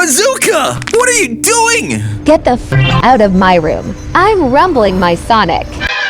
Bazooka! What are you doing? Get the out of my room. I'm rumbling my Sonic.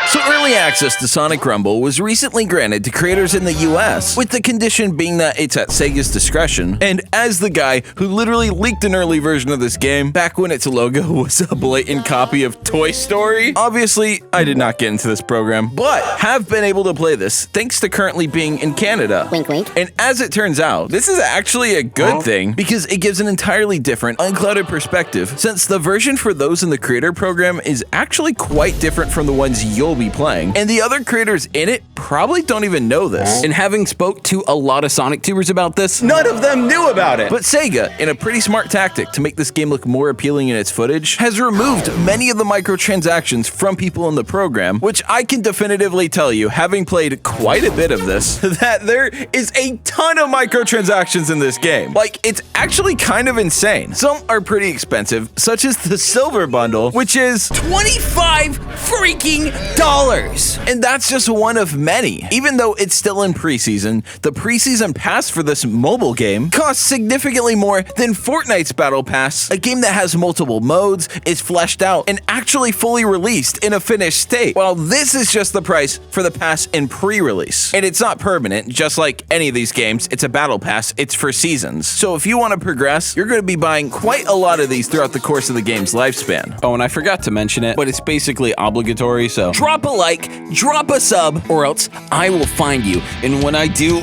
So early access to Sonic Rumble was recently granted to creators in the US, with the condition being that it's at Sega's discretion. And as the guy who literally leaked an early version of this game back when its logo was a blatant copy of Toy Story, obviously I did not get into this program, but have been able to play this thanks to currently being in Canada. Wink, wink. And as it turns out, this is actually a good thing because it gives an entirely different, unclouded perspective, since the version for those in the creator program is actually quite different from the ones you'll be playing, and the other creators in it probably don't even know this. And having spoke to a lot of Sonic tubers about this, none of them knew about it. But Sega, in a pretty smart tactic to make this game look more appealing in its footage, has removed many of the microtransactions from people in the program, which I can definitively tell you, having played quite a bit of this, that there is a ton of microtransactions in this game. Like, it's actually kind of insane. Some are pretty expensive, such as the Silver Bundle, which is $25 freaking dollars. And that's just one of many. Even though it's still in preseason, the preseason pass for this mobile game costs significantly more than Fortnite's Battle Pass, a game that has multiple modes, is fleshed out, and actually fully released in a finished state. While this is just the price for the pass in pre-release. And it's not permanent, just like any of these games, it's a Battle Pass, it's for seasons. So if you want to progress, you're going to be buying quite a lot of these throughout the course of the game's lifespan. Oh, and I forgot to mention it, but it's basically obligatory, so drop a like, drop a sub, or else I will find you. And when I do,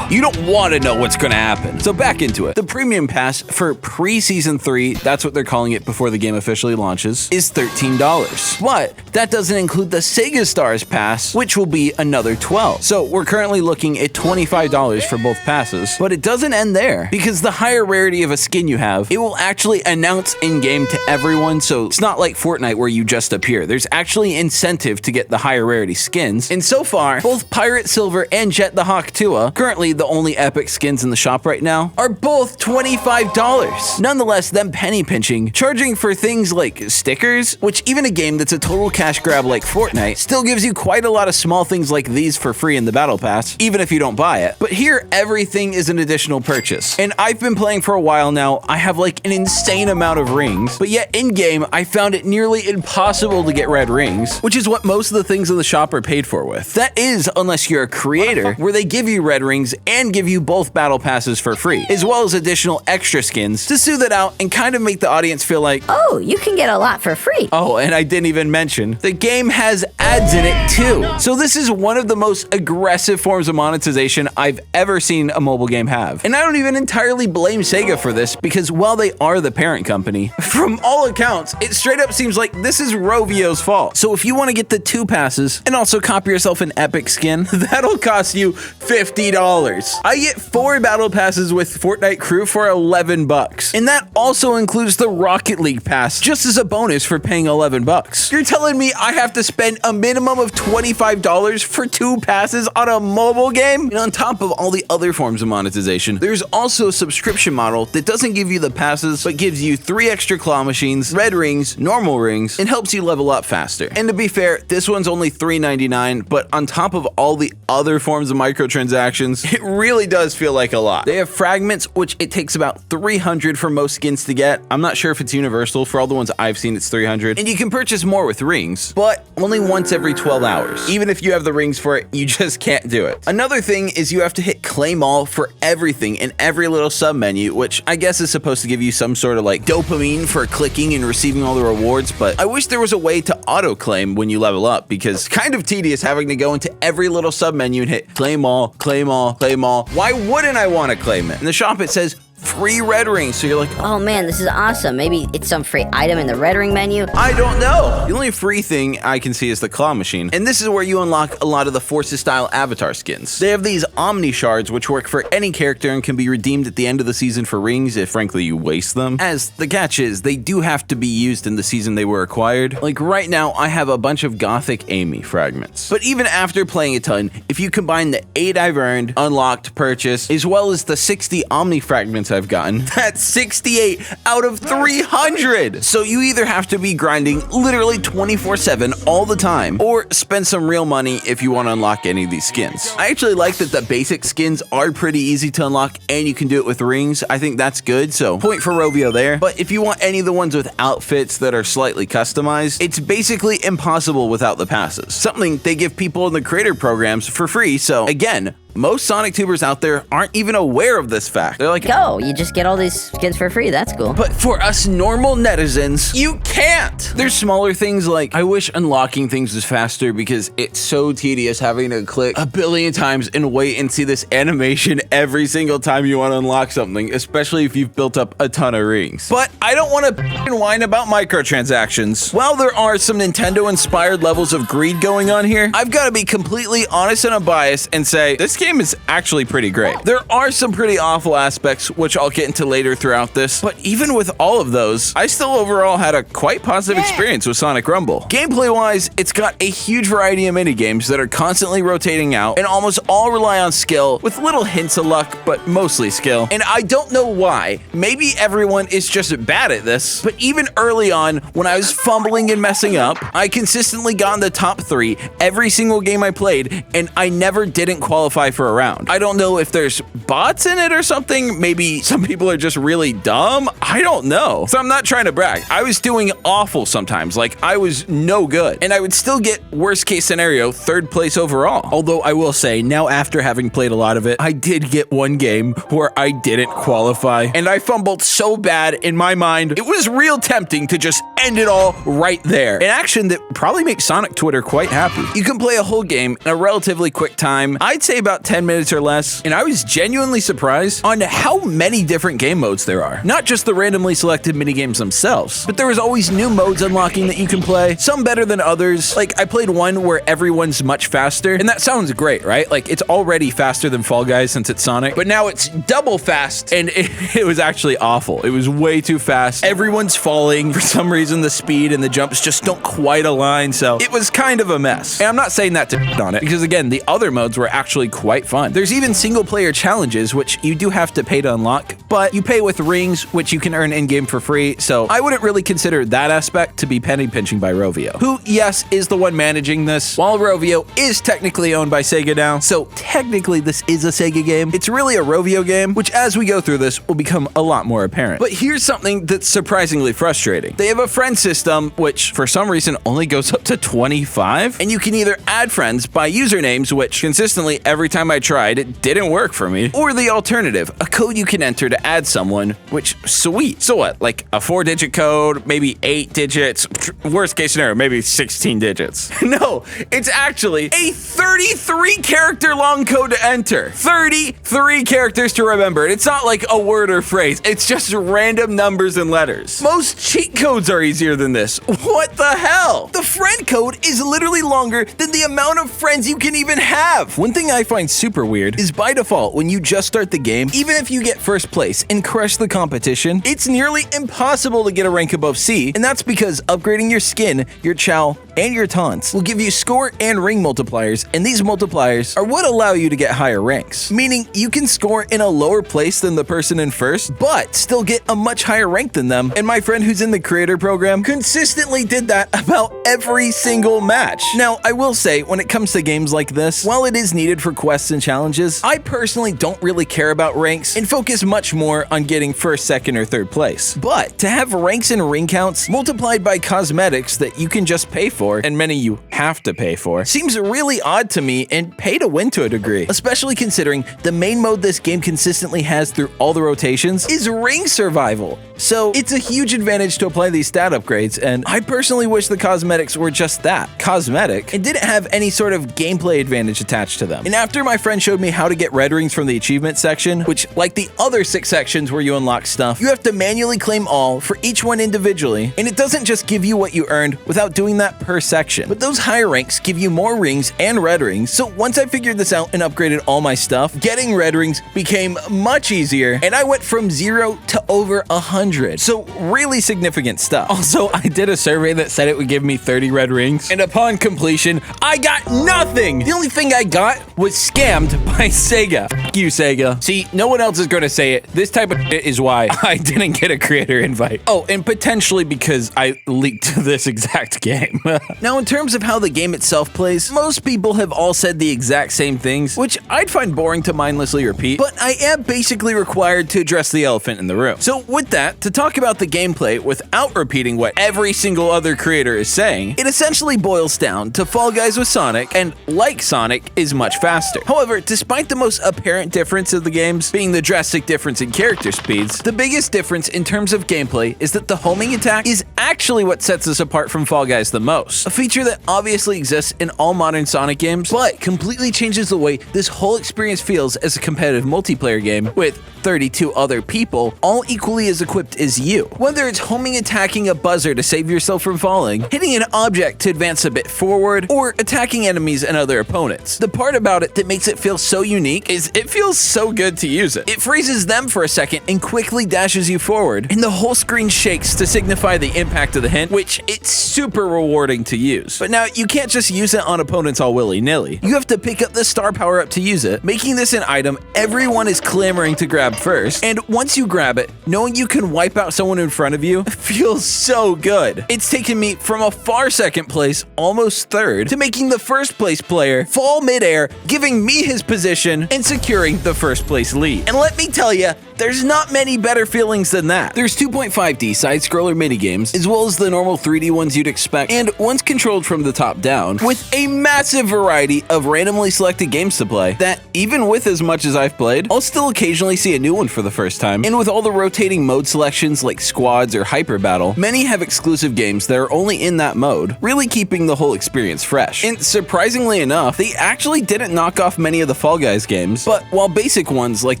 you don't want to know what's going to happen. So back into it. The Premium Pass for pre-Season 3, that's what they're calling it before the game officially launches, is $13. But that doesn't include the Sega Stars Pass, which will be another $12. So we're currently looking at $25 for both passes. But it doesn't end there, because the higher rarity of a skin you have, it will actually announce in-game to everyone, so it's not like Fortnite where you just appear. There's actually incentive to get the higher rarity skins, and so far, both Pirate Silver and Jet the Hawk Tua, currently the only epic skins in the shop right now, are both $25. Nonetheless, them penny pinching, charging for things like stickers, which even a game that's a total cash grab like Fortnite still gives you quite a lot of small things like these for free in the Battle Pass, even if you don't buy it. But here, everything is an additional purchase. And I've been playing for a while now, I have like an insane amount of rings, but yet in-game, I found it nearly impossible to get red rings, which is what most of the things in the shop are paid for with. That is, unless you're a creator, where they give you red rings and give you both battle passes for free, as well as additional extra skins to soothe it out and kind of make the audience feel like, oh, you can get a lot for free. Oh, and I didn't even mention, the game has ads in it too. So this is one of the most aggressive forms of monetization I've ever seen a mobile game have. And I don't even entirely blame Sega for this, because while they are the parent company, from all accounts, it straight up seems like this is Rovio's fault. So if you want to get the 2 passes and also copy yourself an epic skin, that'll cost you $50. I get 4 battle passes with Fortnite Crew for $11. And that also includes the Rocket League pass, just as a bonus for paying $11. You're telling me I have to spend a minimum of $25 for 2 passes on a mobile game? And on top of all the other forms of monetization, there's also a subscription model that doesn't give you the passes, but gives you 3 extra claw machines, red rings, normal rings, and helps you level up faster. And to be fair, this one's only $3.99, but on top of all the other forms of microtransactions, it really does feel like a lot. They have Fragments, which it takes about 300 for most skins to get. I'm not sure if it's universal. For all the ones I've seen, it's 300. And you can purchase more with rings, but only once every 12 hours. Even if you have the rings for it, you just can't do it. Another thing is you have to hit claim all for everything in every little sub menu, which I guess is supposed to give you some sort of like dopamine for clicking and receiving all the rewards, but I wish there was a way to auto claim when you level up, because it's kind of tedious having to go into every little sub menu and hit claim all, claim all, claim all. Why wouldn't I want to claim it? In the shop it says free red rings, so you're like, oh man, this is awesome. Maybe it's some free item in the red ring menu. I don't know. The only free thing I can see is the claw machine, and this is where you unlock a lot of the Forces style avatar skins. They have these Omni shards, which work for any character and can be redeemed at the end of the season for rings if frankly you waste them. As the catch is, they do have to be used in the season they were acquired. Like right now, I have a bunch of Gothic Amy fragments. But even after playing a ton, if you combine the 8 I've earned, unlocked, purchased, as well as the 60 Omni fragments I've gotten. That's 68 out of 300. So you either have to be grinding literally 24/7 all the time, or spend some real money if you want to unlock any of these skins. I actually like that the basic skins are pretty easy to unlock and you can do it with rings. I think that's good, so point for Rovio there. But if you want any of the ones with outfits that are slightly customized, it's basically impossible without the passes. Something they give people in the creator programs for free, so again, most Sonic tubers out there aren't even aware of this fact. They're like, Go, you just get all these skins for free, that's cool. but for us normal netizens, you can't. There's smaller things like, I wish unlocking things was faster because it's so tedious having to click a billion times and wait and see this animation every single time you want to unlock something, especially if you've built up a ton of rings. But I don't want to whine about microtransactions. While there are some Nintendo-inspired levels of greed going on here, I've got to be completely honest and unbiased and say, this game is actually pretty great. There are some pretty awful aspects, which I'll get into later throughout this, but even with all of those, I still overall had a quite positive experience with Sonic Rumble. Gameplay-wise, it's got a huge variety of minigames that are constantly rotating out, and almost all rely on skill, with little hints of luck, but mostly skill. And I don't know why. Maybe everyone is just bad at this, but even early on, when I was fumbling and messing up, I consistently got in the top 3 every single game I played, and I never didn't qualify for a round. I don't know if there's bots in it or something. Maybe some people are just really dumb. I don't know. So I'm not trying to brag. I was doing awful sometimes. Like, I was no good. And I would still get, worst case scenario, 3rd place overall. Although I will say, now after having played a lot of it, I did get one game where I didn't qualify. And I fumbled so bad in my mind, it was real tempting to just end it all right there. An action that probably makes Sonic Twitter quite happy. You can play a whole game in a relatively quick time. I'd say about 10 minutes or less, and I was genuinely surprised on how many different game modes there are. Not just the randomly selected minigames themselves, but there was always new modes unlocking that you can play, some better than others. Like, I played one where everyone's much faster, and that sounds great, right? Like, it's already faster than Fall Guys since it's Sonic, but now it's double fast, and it was actually awful. It was way too fast. Everyone's falling. For some reason, the speed and the jumps just don't quite align, so it was kind of a mess. And I'm not saying that to on it, because again, the other modes were actually quite fun. There's even single player challenges, which you do have to pay to unlock, but you pay with rings, which you can earn in-game for free, so I wouldn't really consider that aspect to be penny pinching by Rovio, who, yes, is the one managing this, while Rovio is technically owned by Sega now, so technically this is a Sega game. It's really a Rovio game, which as we go through this will become a lot more apparent. But here's something that's surprisingly frustrating. They have a friend system, which for some reason only goes up to 25, and you can either add friends by usernames, which consistently every time I tried, it didn't work for me, or the alternative, a code you can enter to add someone, which, sweet. So what, like a 4-digit code, maybe 8 digits, worst case scenario, maybe 16 digits. No, it's actually a 33 character long code to enter. 33 characters to remember. And it's not like a word or phrase, it's just random numbers and letters. Most cheat codes are easier than this. What the hell? The friend code is literally longer than the amount of friends you can even have. One thing I find super weird is by default, when you just start the game, even if you get first place and crush the competition, it's nearly impossible to get a rank above C, and that's because upgrading your skin, your chow, and your taunts will give you score and ring multipliers, and these multipliers are what allow you to get higher ranks. Meaning you can score in a lower place than the person in first, but still get a much higher rank than them, and my friend who's in the creator program consistently did that about every single match. Now, I will say, when it comes to games like this, while it is needed for quests and challenges, I personally don't really care about ranks and focus much more on getting first, second, or third place. But to have ranks and ring counts multiplied by cosmetics that you can just pay for, and many you have to pay for, seems really odd to me and pay to win to a degree, especially considering the main mode this game consistently has through all the rotations is ring survival. So it's a huge advantage to apply these stat upgrades, and I personally wish the cosmetics were just that, cosmetic, and didn't have any sort of gameplay advantage attached to them. And after my friend showed me how to get red rings from the achievement section, which, like the other 6 sections where you unlock stuff, you have to manually claim all for each one individually, and it doesn't just give you what you earned without doing that per section. But those higher ranks give you more rings and red rings, so once I figured this out and upgraded all my stuff, getting red rings became much easier, and I went from 0 to over 100. So really significant stuff. Also, I did a survey that said it would give me 30 red rings, and upon completion, I got nothing! The only thing I got was scammed by Sega. F you, Sega. See, no one else is going to say it. This type of shit is why I didn't get a creator invite. Oh, and potentially because I leaked this exact game. Now, in terms of how the game itself plays, most people have all said the exact same things, which I'd find boring to mindlessly repeat, but I am basically required to address the elephant in the room. So with that, to talk about the gameplay without repeating what every single other creator is saying, it essentially boils down to Fall Guys with Sonic, and like Sonic, is much faster. However, despite the most apparent difference of the games being the drastic difference in character speeds, the biggest difference in terms of gameplay is that the homing attack is actually what sets us apart from Fall Guys the most. A feature that obviously exists in all modern Sonic games, but completely changes the way this whole experience feels as a competitive multiplayer game with 32 other people, all equally as equipped as you. Whether it's homing attacking a buzzer to save yourself from falling, hitting an object to advance a bit forward, or attacking enemies and other opponents. The part about it that makes it feel so unique is it feels so good to use it. It freezes them for a second and quickly dashes you forward, and the whole screen shakes to signify the impact of the hit, which it's super rewarding to use. But now, you can't just use it on opponents all willy-nilly. You have to pick up the star power-up to use it, making this an item everyone is clamoring to grab first, and once you grab it, knowing you can wipe out someone in front of you feels so good. It's taken me from a far second place, almost third, to making the first place player fall midair, giving me his position, and securing the first place lead. And let me tell you, there's not many better feelings than that. There's 2.5D side-scroller minigames, as well as the normal 3D ones you'd expect, and ones controlled from the top down, with a massive variety of randomly selected games to play that, even with as much as I've played, I'll still occasionally see a new one for the first time. And with all the rotating mode selections like squads or hyper battle, many have exclusive games that are only in that mode, really keeping the whole experience fresh. And surprisingly enough, they actually didn't knock off many of the Fall Guys games, but while basic ones like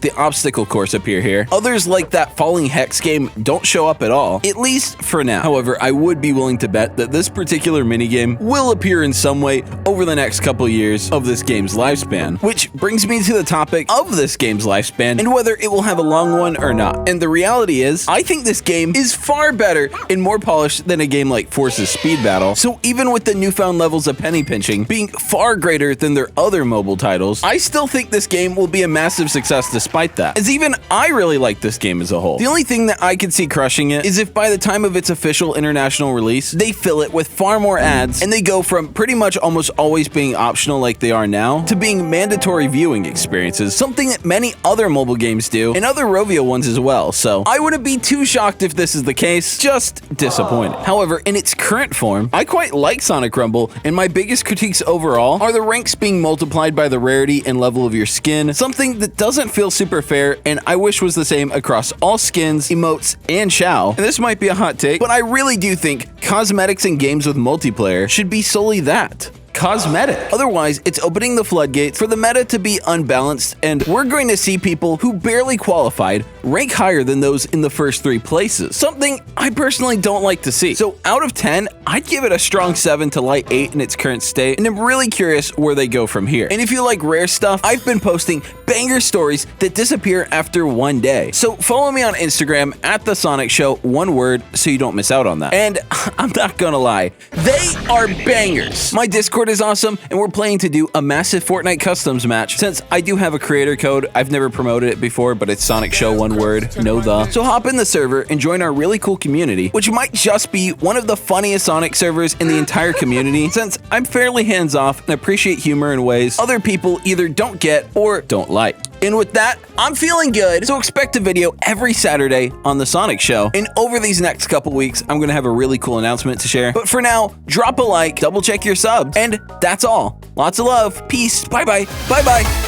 the obstacle course appear here, others like that Falling Hex game don't show up at all, at least for now. However, I would be willing to bet that this particular minigame will appear in some way over the next couple years of this game's lifespan, which brings me to the topic of this game's lifespan and whether it will have a long one or not. And the reality is, I think this game is far better and more polished than a game like Force's Speed Battle, so even with the newfound levels of penny pinching being far greater than their other mobile titles, I still think this game will be a massive success despite that, as even I really like this game as a whole. The only thing that I could see crushing it is if by the time of its official international release, they fill it with far more ads and they go from pretty much almost always being optional like they are now to being mandatory viewing experiences, something that many other mobile games do and other Rovio ones as well. So I wouldn't be too shocked if this is the case, just disappointed. However, in its current form, I quite like Sonic Rumble, and my biggest critiques overall are the ranks being multiplied by the rarity and level of your skin, something that doesn't feel super fair and I wish was the same across all skins, emotes, and Shao. And this might be a hot take, but I really do think cosmetics in games with multiplayer should be solely that. Cosmetic. Otherwise, it's opening the floodgates for the meta to be unbalanced, and we're going to see people who barely qualified rank higher than those in the first 3 places, something I personally don't like to see. So out of 10, I'd give it a strong 7 to light 8 in its current state, and I'm really curious where they go from here. And if you like rare stuff, I've been posting banger stories that disappear after 1 day. So follow me on Instagram at The Sonic Show, one word, so you don't miss out on that. And I'm not gonna lie, they are bangers. My Discord is awesome, and we're planning to do a massive Fortnite customs match. Since I do have a creator code, I've never promoted it before, but it's Sonic Show, one word, no the. So hop in the server and join our really cool community, which might just be one of the funniest Sonic servers in the entire community, since I'm fairly hands-off and appreciate humor in ways other people either don't get or don't like. And with that, I'm feeling good, so expect a video every Saturday on The Sonic Show. And over these next couple weeks, I'm gonna have a really cool announcement to share. But for now, drop a like, double check your subs, and that's all. Lots of love, peace, bye-bye, bye-bye.